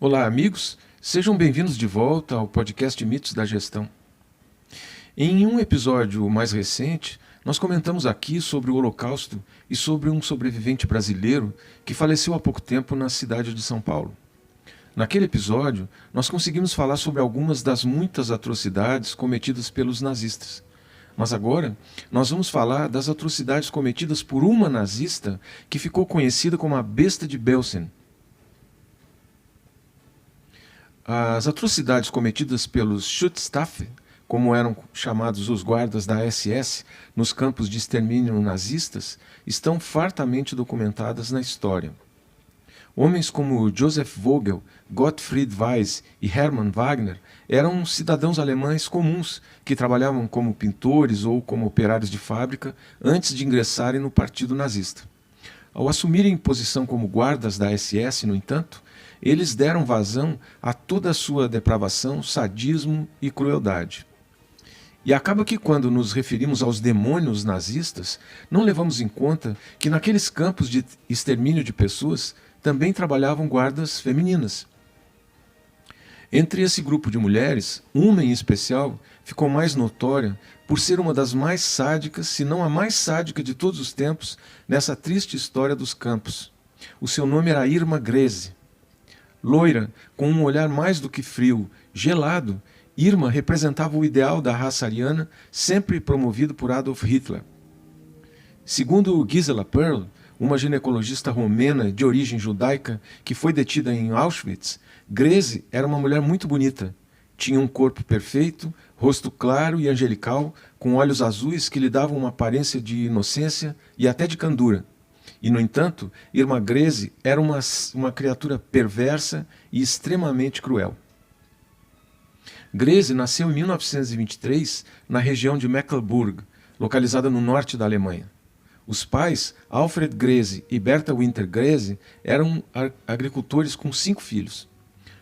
Olá, amigos. Sejam bem-vindos de volta ao podcast Mitos da Gestão. Em um episódio mais recente, nós comentamos aqui sobre o Holocausto e sobre um sobrevivente brasileiro que faleceu há pouco tempo na cidade de São Paulo. Naquele episódio, nós conseguimos falar sobre algumas das muitas atrocidades cometidas pelos nazistas. Mas agora, nós vamos falar das atrocidades cometidas por uma nazista que ficou conhecida como a Besta de Belsen. As atrocidades cometidas pelos Schutzstaffel, como eram chamados os guardas da SS, nos campos de extermínio nazistas, estão fartamente documentadas na história. Homens como Joseph Vogel, Gottfried Weiss e Hermann Wagner eram cidadãos alemães comuns que trabalhavam como pintores ou como operários de fábrica antes de ingressarem no partido nazista. Ao assumirem posição como guardas da SS, no entanto, eles deram vazão a toda a sua depravação, sadismo e crueldade. E acaba que quando nos referimos aos demônios nazistas, não levamos em conta que naqueles campos de extermínio de pessoas também trabalhavam guardas femininas. Entre esse grupo de mulheres, uma em especial ficou mais notória por ser uma das mais sádicas, se não a mais sádica de todos os tempos, nessa triste história dos campos. O seu nome era Irma Grese. Loira, com um olhar mais do que frio, gelado, Irma representava o ideal da raça ariana, sempre promovido por Adolf Hitler. Segundo Gisela Perl, uma ginecologista romena de origem judaica que foi detida em Auschwitz, Grese era uma mulher muito bonita. Tinha um corpo perfeito, rosto claro e angelical, com olhos azuis que lhe davam uma aparência de inocência e até de candura. E, no entanto, Irma Grese era uma criatura perversa e extremamente cruel. Grese nasceu em 1923 na região de Mecklenburg, localizada no norte da Alemanha. Os pais, Alfred Grese e Bertha Winter Grese, eram agricultores com 5 filhos.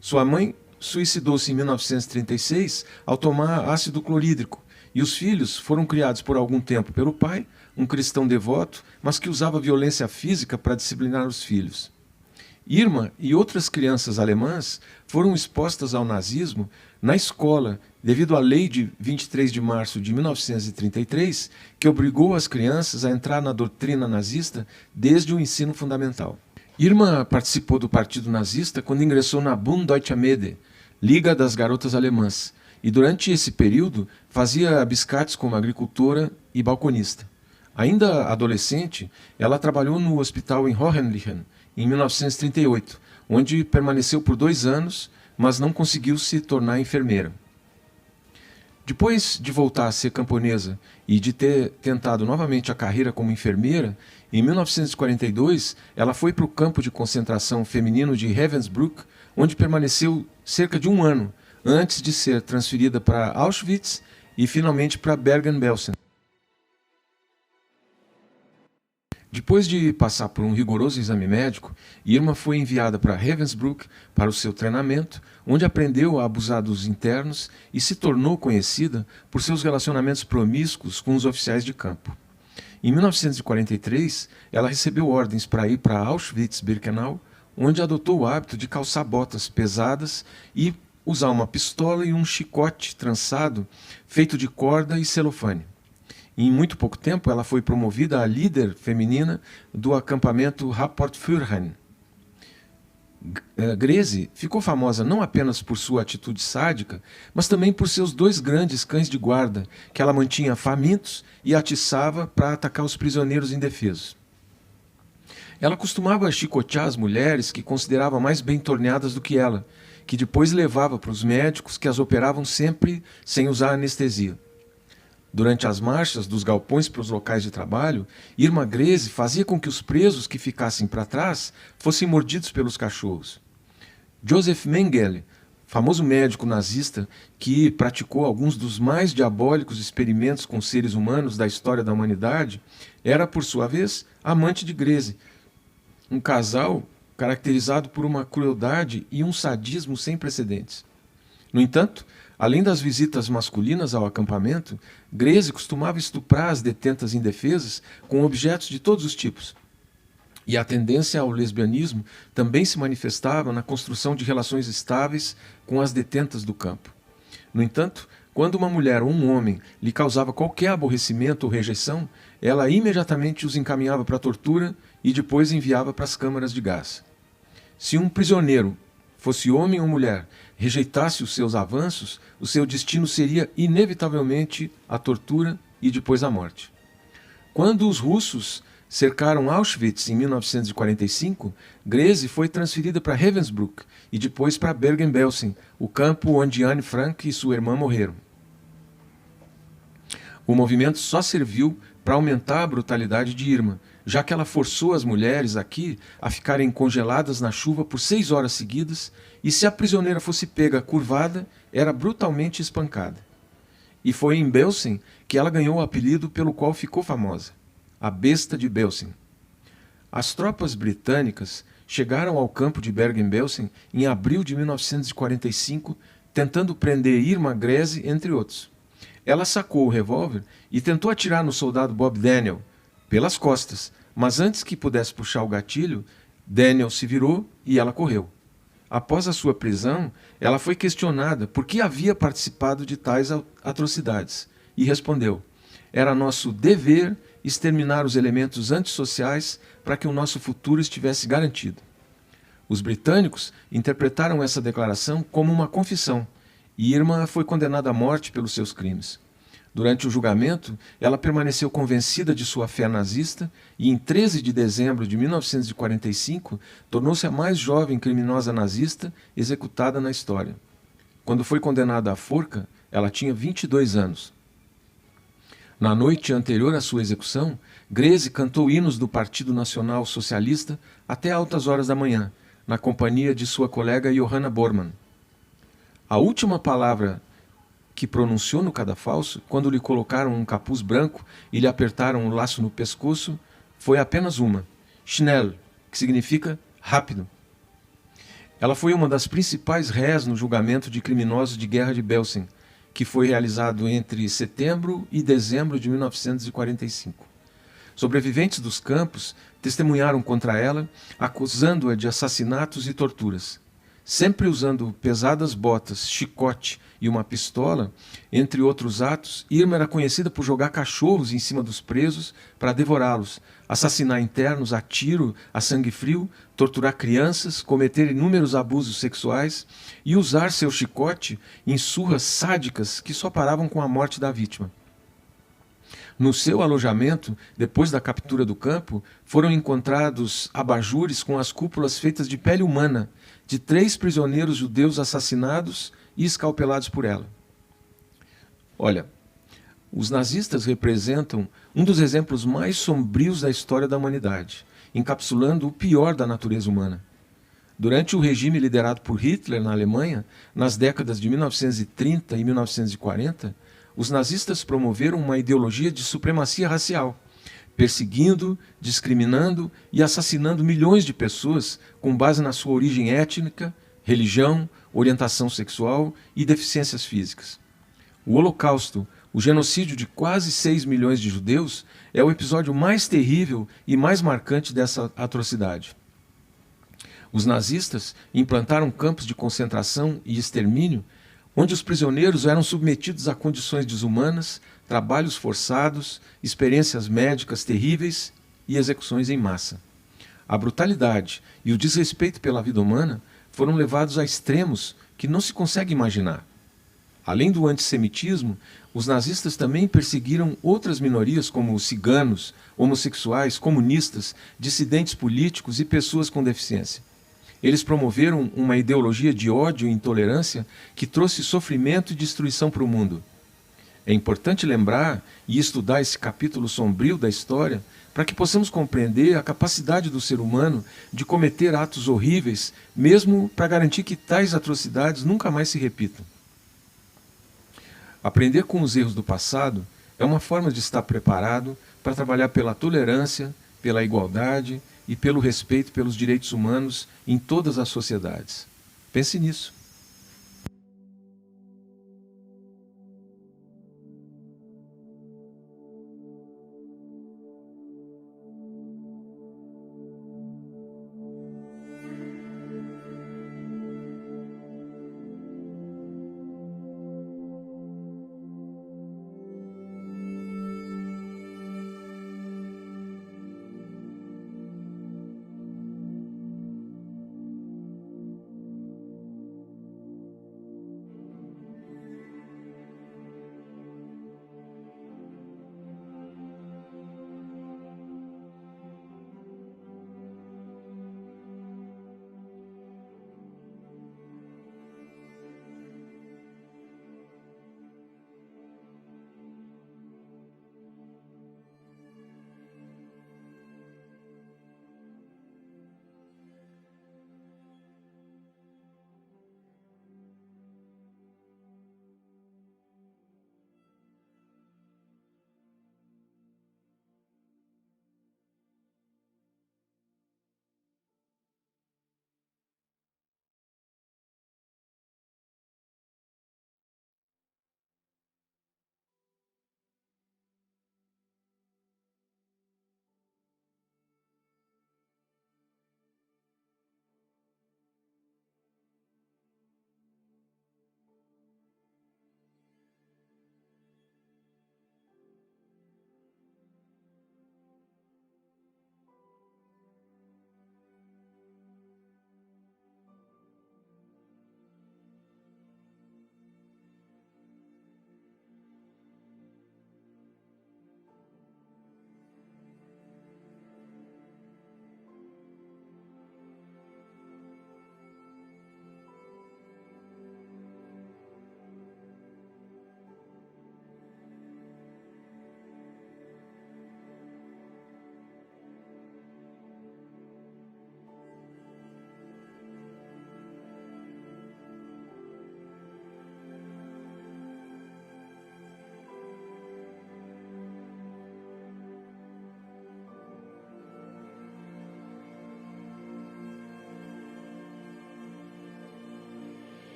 Sua mãe suicidou-se em 1936 ao tomar ácido clorídrico, e os filhos foram criados por algum tempo pelo pai, um cristão devoto, mas que usava violência física para disciplinar os filhos. Irma e outras crianças alemãs foram expostas ao nazismo na escola devido à lei de 23 de março de 1933, que obrigou as crianças a entrar na doutrina nazista desde o ensino fundamental. Irma participou do partido nazista quando ingressou na Bund Deutscher Mädchen, Liga das Garotas Alemãs, e durante esse período fazia biscates como agricultora e balconista. Ainda adolescente, ela trabalhou no hospital em Hohenlichen, em 1938, onde permaneceu por 2 anos, mas não conseguiu se tornar enfermeira. Depois de voltar a ser camponesa e de ter tentado novamente a carreira como enfermeira, em 1942 ela foi para o campo de concentração feminino de Ravensbrück, onde permaneceu cerca de 1 ano, antes de ser transferida para Auschwitz e finalmente para Bergen-Belsen. Depois de passar por um rigoroso exame médico, Irma foi enviada para Ravensbrück para o seu treinamento, onde aprendeu a abusar dos internos e se tornou conhecida por seus relacionamentos promíscuos com os oficiais de campo. Em 1943, ela recebeu ordens para ir para Auschwitz-Birkenau, onde adotou o hábito de calçar botas pesadas e usar uma pistola e um chicote trançado feito de corda e celofane. Em muito pouco tempo, ela foi promovida a líder feminina do acampamento Rapport Fürhen. Grese ficou famosa não apenas por sua atitude sádica, mas também por seus 2 grandes cães de guarda, que ela mantinha famintos e atiçava para atacar os prisioneiros indefesos. Ela costumava chicotear as mulheres que considerava mais bem torneadas do que ela, que depois levava para os médicos que as operavam sempre sem usar anestesia. Durante as marchas dos galpões para os locais de trabalho, Irma Grese fazia com que os presos que ficassem para trás fossem mordidos pelos cachorros. Joseph Mengele, famoso médico nazista que praticou alguns dos mais diabólicos experimentos com seres humanos da história da humanidade, era, por sua vez, amante de Grese. Um casal caracterizado por uma crueldade e um sadismo sem precedentes. No entanto, além das visitas masculinas ao acampamento, Grese costumava estuprar as detentas indefesas com objetos de todos os tipos. E a tendência ao lesbianismo também se manifestava na construção de relações estáveis com as detentas do campo. No entanto, quando uma mulher ou um homem lhe causava qualquer aborrecimento ou rejeição, ela imediatamente os encaminhava para a tortura e depois enviava para as câmaras de gás. Se um prisioneiro, fosse homem ou mulher, rejeitasse os seus avanços, o seu destino seria inevitavelmente a tortura e depois a morte. Quando os russos cercaram Auschwitz em 1945, Grese foi transferida para Ravensbrück e depois para Bergen-Belsen, o campo onde Anne Frank e sua irmã morreram. O movimento só serviu para aumentar a brutalidade de Irma, já que ela forçou as mulheres aqui a ficarem congeladas na chuva por 6 horas seguidas, e se a prisioneira fosse pega curvada, era brutalmente espancada. E foi em Belsen que ela ganhou o apelido pelo qual ficou famosa, a Besta de Belsen. As tropas britânicas chegaram ao campo de Bergen-Belsen em abril de 1945, tentando prender Irma Grese, entre outros. Ela sacou o revólver e tentou atirar no soldado Bob Daniel, pelas costas, mas antes que pudesse puxar o gatilho, Daniel se virou e ela correu. Após a sua prisão, ela foi questionada por que havia participado de tais atrocidades e respondeu: era nosso dever exterminar os elementos antissociais para que o nosso futuro estivesse garantido. Os britânicos interpretaram essa declaração como uma confissão, e Irma foi condenada à morte pelos seus crimes. Durante o julgamento, ela permaneceu convencida de sua fé nazista e, em 13 de dezembro de 1945, tornou-se a mais jovem criminosa nazista executada na história. Quando foi condenada à forca, ela tinha 22 anos. Na noite anterior à sua execução, Grese cantou hinos do Partido Nacional Socialista até altas horas da manhã, na companhia de sua colega Johanna Bormann. A última palavra que pronunciou no cadafalso, quando lhe colocaram um capuz branco e lhe apertaram um laço no pescoço, foi apenas uma: schnell, que significa rápido. Ela foi uma das principais réis no julgamento de criminosos de guerra de Belsen, que foi realizado entre setembro e dezembro de 1945. Sobreviventes dos campos testemunharam contra ela, acusando-a de assassinatos e torturas. Sempre usando pesadas botas, chicote e uma pistola, entre outros atos, Irma era conhecida por jogar cachorros em cima dos presos para devorá-los, assassinar internos a tiro, a sangue frio, torturar crianças, cometer inúmeros abusos sexuais e usar seu chicote em surras sádicas que só paravam com a morte da vítima. No seu alojamento, depois da captura do campo, foram encontrados abajures com as cúpulas feitas de pele humana de 3 prisioneiros judeus assassinados e escalpelados por ela. Olha, os nazistas representam um dos exemplos mais sombrios da história da humanidade, encapsulando o pior da natureza humana. Durante o regime liderado por Hitler na Alemanha, nas décadas de 1930 e 1940, os nazistas promoveram uma ideologia de supremacia racial, perseguindo, discriminando e assassinando milhões de pessoas com base na sua origem étnica, religião, orientação sexual e deficiências físicas. O Holocausto, o genocídio de quase 6 milhões de judeus, é o episódio mais terrível e mais marcante dessa atrocidade. Os nazistas implantaram campos de concentração e extermínio, onde os prisioneiros eram submetidos a condições desumanas, trabalhos forçados, experiências médicas terríveis e execuções em massa. A brutalidade e o desrespeito pela vida humana foram levados a extremos que não se consegue imaginar. Além do antissemitismo, os nazistas também perseguiram outras minorias como os ciganos, homossexuais, comunistas, dissidentes políticos e pessoas com deficiência. Eles promoveram uma ideologia de ódio e intolerância que trouxe sofrimento e destruição para o mundo. É importante lembrar e estudar esse capítulo sombrio da história para que possamos compreender a capacidade do ser humano de cometer atos horríveis, mesmo para garantir que tais atrocidades nunca mais se repitam. Aprender com os erros do passado é uma forma de estar preparado para trabalhar pela tolerância, pela igualdade e pelo respeito pelos direitos humanos em todas as sociedades. Pense nisso.